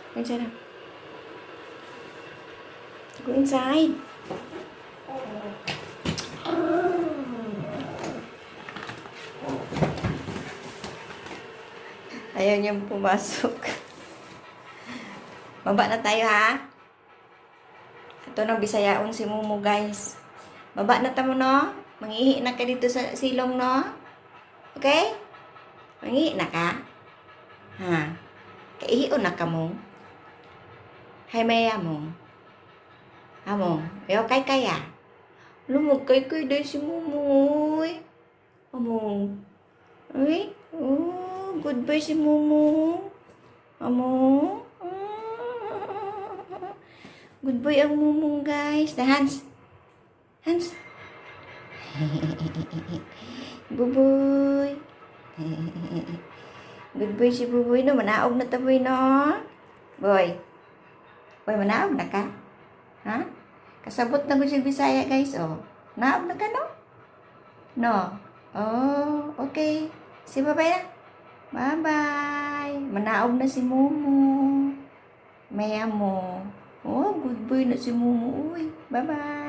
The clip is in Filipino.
Go inside now. Go inside. Ayaw niyang pumasok. Baba na tayo ha. Ito nang bisayaon si Mumu guys. Baba na tamo no. Mangihi na ka dito sa silong no. Okay? Mangihi na ka. Ha. Kaihion na ka mo. Hay maya mo. Amo. Ayaw kay kaya. Lumog kay kay dahil si Mumu. Amo. Ay. Oh, goodbye si Mumu. Amo. Goodbye ang Mumung guys. Na Hans. Hans. Buboy. Goodbye si Buboy no. Manaog na taboy no. Boy. Boy, manaog na ka? Ha? Kasabot na ko siya Bisaya guys. Oh. Naog na ka no? No. Oh, okay. Si bye-bye na. Bye-bye. Manaog na si Mumu. Maya mo. Oh, good boy na si Mumu. Uy, bye-bye.